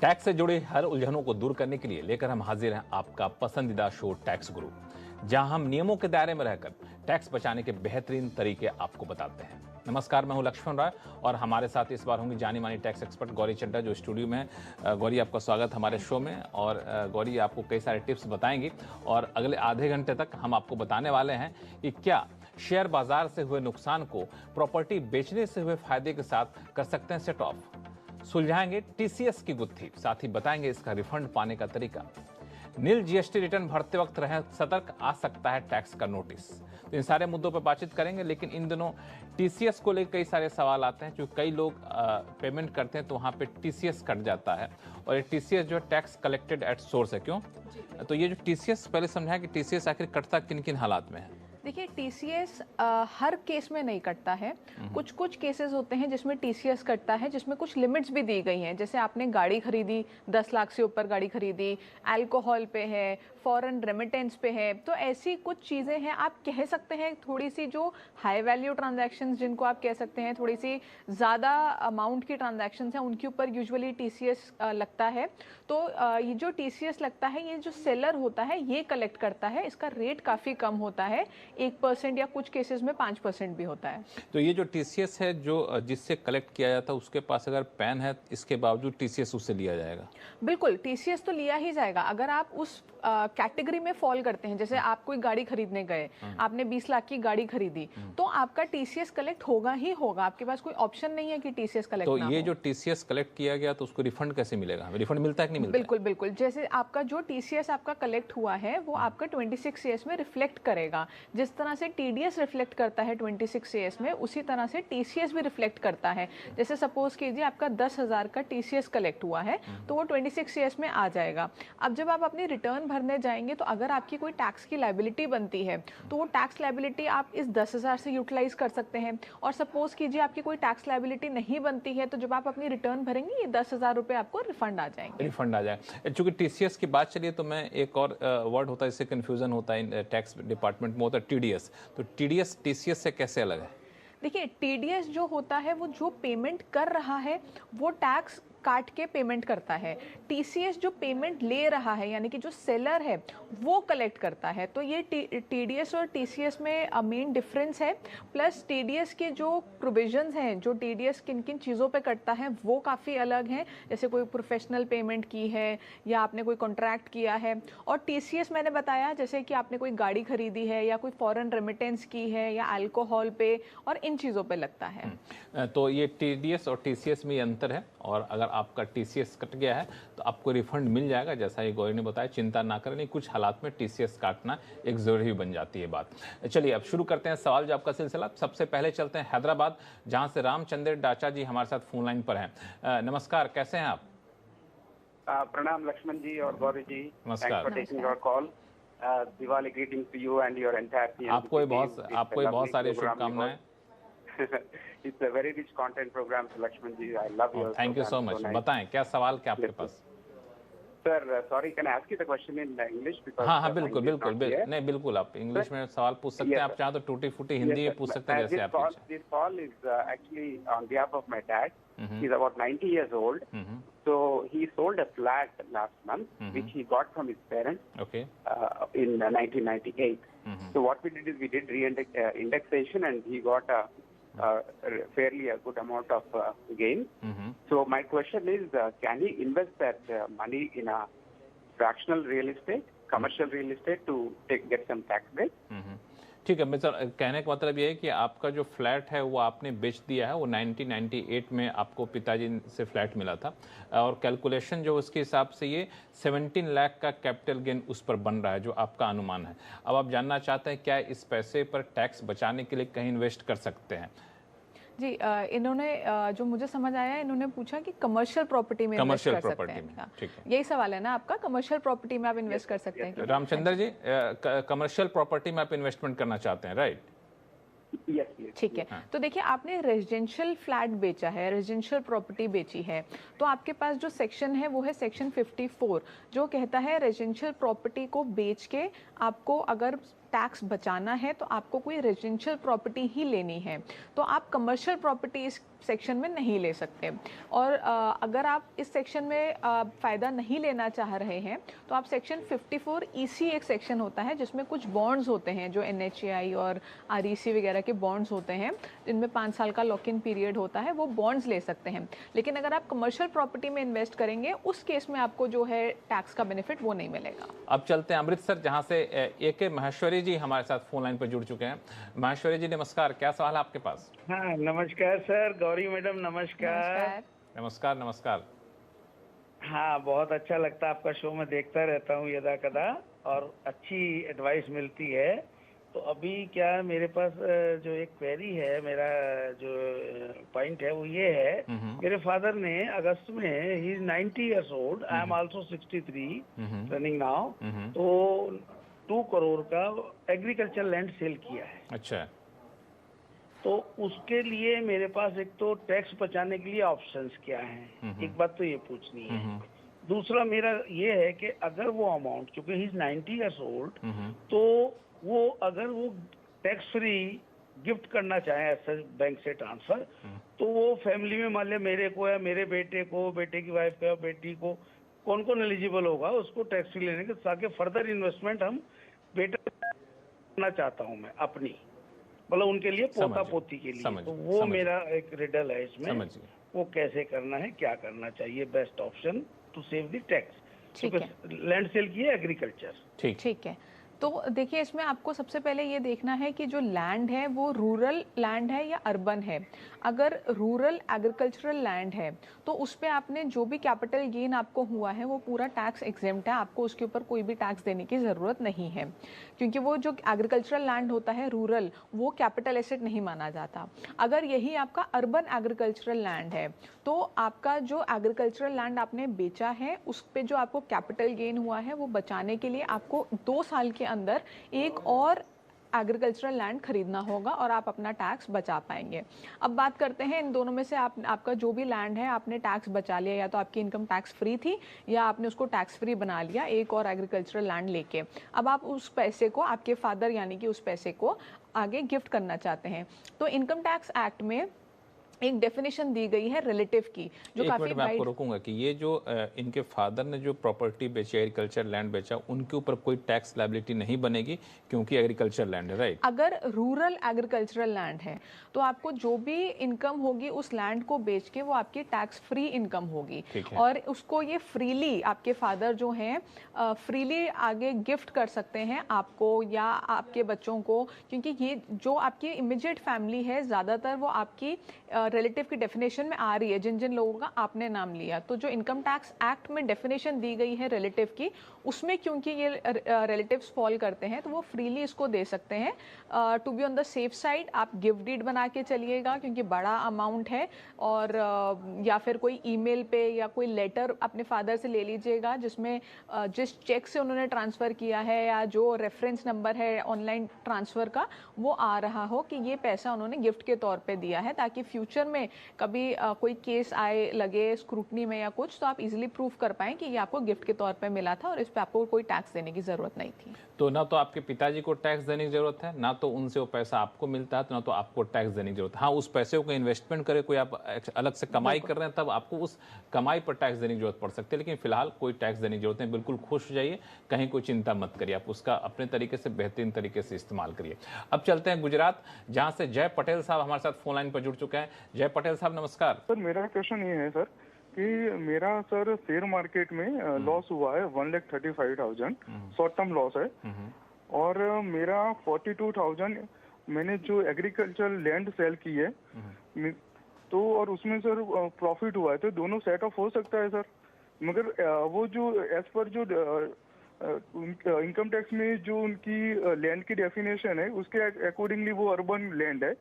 Tax से जुड़ी हर उलझनों को दूर करने के लिए लेकर हम हाजिर हैं आपका पसंदीदा शो टैक्स गुरु, जहां हम नियमों के दायरे में रहकर टैक्स बचाने के बेहतरीन तरीके आपको बताते हैं। नमस्कार, मैं हूं लक्ष्मण राय और हमारे साथ इस बार होंगी जानी मानी टैक्स एक्सपर्ट गौरी चड्ढा जो स्टूडियो में है। गौरी, आपका स्वागत हमारे शो में। और गौरी आपको कई सारे टिप्स बताएंगी और अगले आधे घंटे तक हम आपको बताने वाले हैं कि क्या शेयर बाजार से हुए नुकसान को प्रॉपर्टी बेचने से हुए फायदे के साथ कर सकते हैं सेट ऑफ। सुलझाएंगे टीसीएस की गुत्थी, साथ ही बताएंगे इसका रिफंड पाने का तरीका। नील जीएसटी रिटर्न भरते वक्त रहे सतर्क, आ सकता है टैक्स का नोटिस। तो इन सारे मुद्दों पर बातचीत करेंगे, लेकिन इन दिनों टीसीएस को लेकर कई सारे सवाल आते हैं। क्योंकि कई लोग पेमेंट करते हैं तो वहाँ पे टीसीएस कट जाता है और ये टीसीएस जो है टैक्स कलेक्टेड एट सोर्स है। क्यों? तो ये जो टीसीएस, पहले समझाएं कि टीसीएस आखिर कटता किन किन हालात में है। देखिए, टीसीएस हर केस में नहीं कटता है। कुछ केसेस होते हैं जिसमें टीसीएस कटता है, जिसमें कुछ लिमिट्स भी दी गई हैं। जैसे आपने गाड़ी खरीदी, 10 लाख से ऊपर गाड़ी खरीदी, अल्कोहल पे है, फॉरेन रेमिटेंस पे है, तो ऐसी कुछ चीज़ें हैं। आप कह सकते हैं थोड़ी सी जो हाई वैल्यू ट्रांजैक्शंस, जिनको आप कह सकते हैं थोड़ी सी ज़्यादा अमाउंट की ट्रांजैक्शंस हैं, उनके ऊपर यूजुअली टीसीएस लगता है। तो ये जो टीसीएस लगता है, ये जो सेलर होता है ये कलेक्ट करता है। इसका रेट काफ़ी कम होता है, 1% या कुछ केसेस में 5% भी होता है। तो ये जो टीसीएस है जो जिससे कलेक्ट किया जाता है, उसके पास अगर पैन है, इसके बावजूद टीसीएस उससे लिया जाएगा? बिल्कुल, टीसीएस तो लिया ही जाएगा। अगर आप उस कैटेगरी में फॉल करते हैं, जैसे आप कोई गाड़ी खरीदने गए, आपने 20 लाख की गाड़ी खरीदी, तो आपका टीसीएस कलेक्ट होगा ही होगा। आपके पास कोई ऑप्शन नहीं है कि टीसीएस कलेक्ट तो ना ये हो। जो टीसीएस कलेक्ट किया गया तो उसको रिफंड कैसे मिलेगा? रिफंड मिलता है कि नहीं मिलता? बिल्कुल बिल्कुल। जैसे आपका जो टीसीएस आपका कलेक्ट हुआ है वो आपका 26 ईयर्स में रिफ्लेक्ट करेगा। जिस तरह से टीडीएस रिफ्लेक्ट करता है 26 ईयर्स में, उसी तरह से टीसीएस भी रिफ्लेक्ट करता है। जैसे सपोज कीजिए आपका 10,000 का टीसीएस कलेक्ट हुआ है, तो वो 26 ईयर्स में आ जाएगा। अब जब आप अपनी रिटर्न भरने जाएंगे, तो अगर आपकी कोई टैक्स की लायबिलिटी बनती है, तो वो टैक्स लायबिलिटी आप इस 10,000 से यूटिलाइज कर सकते हैं। और सपोज कीजिए आपकी कोई टैक्स लायबिलिटी नहीं बनती है, तो जब आप अपनी रिटर्न भरेंगे, ये 10,000 रुपए आपको रिफंड आ जाएंगे। रिफंड आ जाए। चूंकि टीसीएस की बात चलिए तो मैं एक और वर्ड होता है, इससे कंफ्यूजन होता है टैक्स डिपार्टमेंट में, होता है टीडीएस। तो टीडीएस टीसीएस से कैसे अलग है? देखिए, टीडीएस जो होता है वो जो पेमेंट कर रहा है वो टैक्स काट के पेमेंट करता है। टीसीएस जो पेमेंट ले रहा है, यानी कि जो सेलर है, वो कलेक्ट करता है। तो ये टीडीएस और टीसीएस में मेन डिफरेंस है। प्लस टीडीएस के जो प्रोविजंस हैं, जो टीडीएस किन किन चीज़ों पे कटता है, वो काफ़ी अलग हैं। जैसे कोई प्रोफेशनल पेमेंट की है या आपने कोई कॉन्ट्रैक्ट किया है। और टीसीएस मैंने बताया, जैसे कि आपने कोई गाड़ी खरीदी है या कोई फॉरेन रेमिटेंस की है या अल्कोहल पे, और इन चीज़ों पे लगता है। तो ये टीडीएस और टीसीएस में ये अंतर है। और अगर आपका टीसीएस कट गया है तो आपको रिफंड मिल जाएगा, जैसा ये गौरी ने बताया। चिंता ना करें, नहीं कुछ हालात में टीसीएस काटना एक जरूरी बन जाती है बात। चलिए अब शुरू करते हैं सवाल जवाब का सिलसिला। सबसे पहले चलते हैं हैदराबाद, जहां से रामचंद्र डाचा जी हमारे साथ फोन लाइन पर हैं। नमस्कार, कैसे हैं आप? प्रणाम लक्ष्मण जी और गौरी जी। नमस्कार। Thanks for taking your call. Diwali greetings to you and your entire team. आपको बहुत सारी शुभकामनाएं। It's a very rich content program, Lakshman ji. I love your. Thank you so much. बताएं क्या सवाल, क्या आपके पास? Sir, sorry, can I ask you the question in English? Because हाँ, बिल्कुल नहीं, बिल्कुल आप इंग्लिश में सवाल पूछ सकते हैं। आप चाहें तो टूटी फूटी हिंदी में पूछ सकते हैं, जैसे आप इच्छा। This call is actually on behalf of my dad. He's about 90 years old. So he sold a flat last month, which he got from his parents. Okay. In 1998. So what we did is we did indexation, and he got a fairly a good amount of gain. So my question is, can he invest that money in a fractional real estate, commercial real estate, to get some tax break? ठीक है, mister, कहने का मतलब ये है कि आपका जो फ्लैट है वो आपने बेच दिया है। वो 1998 में आपको पिताजी से फ्लैट मिला था और कैलकुलेशन जो उसके हिसाब से ये 17 लाख का कैपिटल गेन उस पर बन रहा है, जो आपका अनुमान है। अब आप जानना चाहते हैं क्या इस पैसे पर टैक्स बचाने के लिए कहीं इन्वेस्ट कर सकते हैं? जी, इन्होंने जो मुझे समझ आया, इन्होंने पूछा कि कमर्शियल प्रॉपर्टी में इन्वेस्ट कर सकते हैं। ठीक है, यही सवाल है ना आपका? कमर्शियल प्रॉपर्टी में आप इन्वेस्ट कर सकते हैं? रामचंद्र जी, कमर्शियल प्रॉपर्टी में आप इन्वेस्टमेंट करना चाहते हैं, राइट? ठीक है। तो देखिए, आपने रेजिडेंशियल फ्लैट बेचा है, रेजिडेंशियल प्रॉपर्टी बेची है, तो आपके पास जो सेक्शन है वो है सेक्शन 54, जो कहता है रेजिडेंशियल प्रॉपर्टी को बेच के आपको अगर टैक्स बचाना है तो आपको कोई रेजिडेंशियल प्रॉपर्टी ही लेनी है, तो आप कमर्शियल प्रॉपर्टी इस सेक्शन में नहीं ले सकते। और अगर आप इस सेक्शन में फ़ायदा नहीं लेना चाह रहे हैं तो आप सेक्शन 54 EC एक सेक्शन होता है जिसमें कुछ बॉन्ड्स होते हैं, जो NHAI और REC वगैरह के बॉन्ड्स होते हैं, जिनमें 5 साल का लॉक इन पीरियड होता है, वो बॉन्ड्स ले सकते हैं। लेकिन अगर आप कमर्शियल प्रॉपर्टी में इन्वेस्ट करेंगे उस केस में आपको जो है टैक्स का बेनिफिट वो नहीं मिलेगा। अब चलते हैं अमृतसर, जहां से AK महेश्वरी जी हमारे साथ फोन लाइन पर जुड़ चुके हैं। महेश्वरी जी नमस्कार, क्या सवाल है आपके पास? हाँ नमस्कार सर, गौरी मैडम नमस्कार। नमस्कार नमस्कार। हाँ बहुत अच्छा लगता है आपका शो, मैं देखता रहता हूँ यदा कदा और अच्छी एडवाइस मिलती है। तो अभी क्या मेरे पास जो एक क्वेरी है, मेरा जो पॉइंट है वो ये है, मेरे फादर ने अगस्त में ही 90 years old, I am also 63 running now, तो 2 करोड़ का एग्रीकल्चर लैंड सेल किया है। अच्छा। तो उसके लिए मेरे पास एक तो टैक्स बचाने के लिए ऑप्शंस क्या हैं, एक बात तो ये पूछनी है। दूसरा मेरा ये है कि अगर वो अमाउंट, क्योंकि ही इज 90 years old, तो वो अगर वो टैक्स फ्री गिफ्ट करना चाहे ऐसे बैंक से ट्रांसफर, तो वो फैमिली में मान लिया मेरे को या मेरे बेटे को, बेटे की वाइफ को या बेटी को, कौन कौन एलिजिबल होगा उसको टैक्स फ्री लेने के, ताकि फर्दर इन्वेस्टमेंट हम बेटर करना चाहता हूँ मैं अपनी, मतलब उनके लिए, पोता पोती के लिए। तो वो मेरा एक रिडल है इसमें, वो कैसे करना है, क्या करना चाहिए, best option to save the tax. Land sale की है एग्रीकल्चर। ठीक है। तो देखिए, इसमें आपको सबसे पहले ये देखना है कि जो लैंड है वो रूरल लैंड है या अर्बन है। अगर रूरल एग्रीकल्चरल लैंड है तो उस पर आपने जो भी कैपिटल गेन आपको हुआ है वो पूरा टैक्स एग्जेम्प्ट है, आपको उसके ऊपर कोई भी टैक्स देने की ज़रूरत नहीं है, क्योंकि वो जो एग्रीकल्चरल लैंड होता है रूरल, वो कैपिटल एसेट नहीं माना जाता। अगर यही आपका अर्बन एग्रीकल्चरल लैंड है तो आपका जो एग्रीकल्चरल लैंड आपने बेचा है उस पर जो आपको कैपिटल गेन हुआ है वो बचाने के लिए आपको 2 साल के अंदर एक और एग्रीकल्चरल लैंड खरीदना होगा और आप अपना टैक्स बचा पाएंगे। अब बात करते हैं इन दोनों में से आपका जो भी लैंड है आपने टैक्स बचा लिया, या तो आपकी इनकम टैक्स फ्री थी या आपने उसको टैक्स फ्री बना लिया एक और एग्रीकल्चरल लैंड लेके। अब आप उस पैसे को, आपके फादर यानी कि उस पैसे को आगे गिफ्ट करना चाहते हैं। तो इनकम टैक्स एक्ट में एक डेफिनेशन दी गई है रिलेटिव की, जो काफी मैं आपको रोकूंगा कि ये जो इनके फादर ने जो प्रॉपर्टी बेची, एग्रीकल्चर लैंड बेचा, उनके ऊपर कोई टैक्स लायबिलिटी नहीं बनेगी क्योंकि एग्रीकल्चर लैंड है, राइट? अगर रूरल एग्रीकल्चरल लैंड है तो आपको जो भी इनकम होगी उस लैंड को बेच के वो आपकी टैक्स फ्री इनकम होगी, और उसको ये फ्रीली आपके फादर जो हैं फ्रीली आगे गिफ्ट कर सकते हैं आपको या आपके बच्चों को, क्योंकि ये जो आपकी इमीडिएट फैमिली है ज़्यादातर वो आपकी रिलेटिव की डेफिनेशन में आ रही है, जिन जिन लोगों का आपने नाम लिया। तो जो इनकम टैक्स एक्ट में डेफिनेशन दी गई है रिलेटिव की, उसमें क्योंकि ये रिलेटिव्स फॉल करते हैं तो वो फ्रीली इसको दे सकते हैं। To be on the safe side आप गिफ्ट डीड बना के चलिएगा, क्योंकि बड़ा अमाउंट है, और या फिर कोई ईमेल पे या कोई लेटर अपने फादर से ले लीजिएगा जिसमें जिस चेक से उन्होंने ट्रांसफ़र किया है या जो रेफरेंस नंबर है ऑनलाइन ट्रांसफ़र का वो आ रहा हो कि ये पैसा उन्होंने गिफ्ट के तौर पे दिया है, ताकि फ्यूचर में कभी कोई केस आए लगे स्क्रूटनी में या कुछ, तो आप इजीली प्रूफ कर पाएं कि ये आपको गिफ्ट के तौर पे मिला था और इस पे आपको कोई टैक्स देने की ज़रूरत नहीं थी। तो ना तो आपके पिताजी को टैक्स देने की जरूरत है, ना तो उनसे वो पैसा आपको मिलता है, तो ना तो आपको टैक्स देने की जरूरत है। हाँ, उस पैसे को इन्वेस्टमेंट करे, कोई आप अलग से कमाई कर रहे हैं तब आपको उस कमाई पर टैक्स देने की जरूरत पड़ सकती है, लेकिन फिलहाल कोई टैक्स देने की जरूरत नहीं। बिल्कुल खुश हो जाइए, कहीं कोई चिंता मत करिए, आप उसका अपने तरीके से बेहतरीन तरीके से इस्तेमाल करिए। अब चलते हैं गुजरात, जहाँ से जय पटेल साहब हमारे साथ फोन लाइन पर जुड़ चुके हैं। जय पटेल साहब नमस्कार। सर, मेरा क्वेश्चन ये है सर कि मेरा सर शेयर मार्केट में लॉस हुआ है 1,35,000 शॉर्ट टर्म लॉस है, और मेरा 42,000 मैंने जो एग्रीकल्चर लैंड सेल की है तो, और उसमें सर प्रॉफिट हुआ है, तो दोनों सेट ऑफ हो सकता है सर? मगर वो जो एज पर जो इनकम टैक्स में जो उनकी लैंड की डेफिनेशन है उसके अकॉर्डिंगली वो अर्बन लैंड है,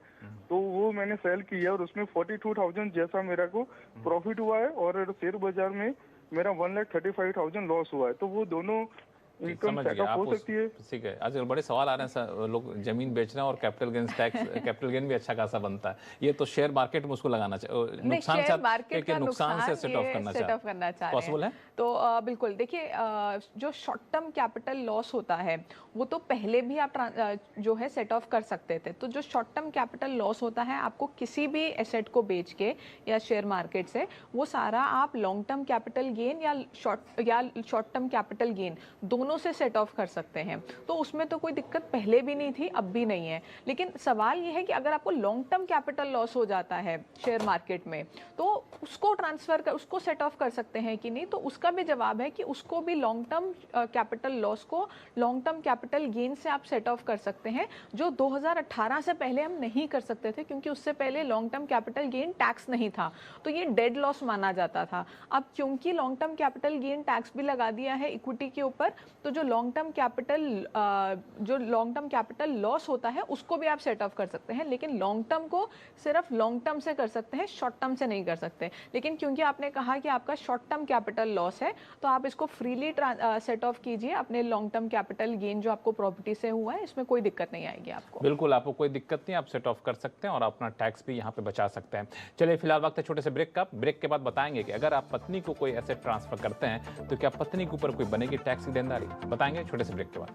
तो वो मैंने सेल किया और उसमें 42,000 जैसा मेरा को प्रॉफिट हुआ है, और शेयर बाजार में मेरा 1,35,000 लॉस हुआ है। तो वो दोनों इनकम समझ सेट गया। ऑफ आप हो सकती है? ठीक है, आजकल बड़े सवाल आ रहे हैं सर, लोग जमीन बेच रहे हैं और capital gains tax capital gain भी अच्छा खासा बनता है, ये तो शेयर मार्केट में उसको लगाना चाहिए, नुकसान शेयर मार्केट का नुकसान से सेट ऑफ ये करना सेट ऑफ करना चाह रहे पॉसिबल हैं। है? तो बिल्कुल देखिए, जो शॉर्ट टर्म कैपिटल लॉस होता है वो तो पहले भी आप जो है सेट ऑफ कर सकते थे। तो जो शॉर्ट टर्म कैपिटल लॉस होता है आपको किसी भी एसेट को बेच के या शेयर मार्केट से, वो सारा आप लॉन्ग टर्म कैपिटल गेन या शॉर्ट टर्म कैपिटल गेन दोनों से सेट ऑफ कर सकते हैं। तो उसमें तो कोई दिक्कत पहले भी नहीं थी, अब भी नहीं है। लेकिन सवाल ये है कि अगर आपको लॉन्ग टर्म कैपिटल लॉस हो जाता है शेयर मार्केट में, तो उसको उसको सेट ऑफ कर सकते हैं कि नहीं? तो उसका भी जवाब है कि उसको भी लॉन्ग टर्म कैपिटल लॉस को लॉन्ग टर्म कैपिटल गेन से आप सेट ऑफ कर सकते हैं, जो 2018 से पहले हम नहीं कर सकते थे, क्योंकि उससे पहले long term capital gain tax नहीं था, तो ये डेड लॉस माना जाता था। अब क्योंकि long term capital gain tax भी लगा दिया है इक्विटी के ऊपर, तो जो लॉन्ग टर्म कैपिटल लॉस होता है उसको भी आप सेट ऑफ कर सकते हैं, लेकिन लॉन्ग टर्म को सिर्फ लॉन्ग टर्म से कर सकते हैं, शॉर्ट टर्म से नहीं कर सकते। लेकिन क्योंकि आपने कहा कि आपका शॉर्ट टर्म कैपिटल लॉस है, तो आप इसको फ्रीली सेट ऑफ कीजिए अपने लॉन्ग टर्म कैपिटल गेन जो आपको प्रॉपर्टी से हुआ है, इसमें कोई दिक्कत नहीं आएगी आपको। बिल्कुल, आपको कोई दिक्कत नहीं, आप सेट ऑफ कर सकते हैं और अपना टैक्स भी यहाँ पे बचा सकते हैं। चलिए फिलहाल वक्त है छोटे से ब्रेक का। ब्रेक के बाद बताएंगे कि अगर आप पत्नी को कोई एसेट ट्रांसफर करते हैं तो क्या पत्नी के ऊपर कोई बनेगी टैक्स की देनदारी, बताएंगे छोटे से ब्रेक के बाद।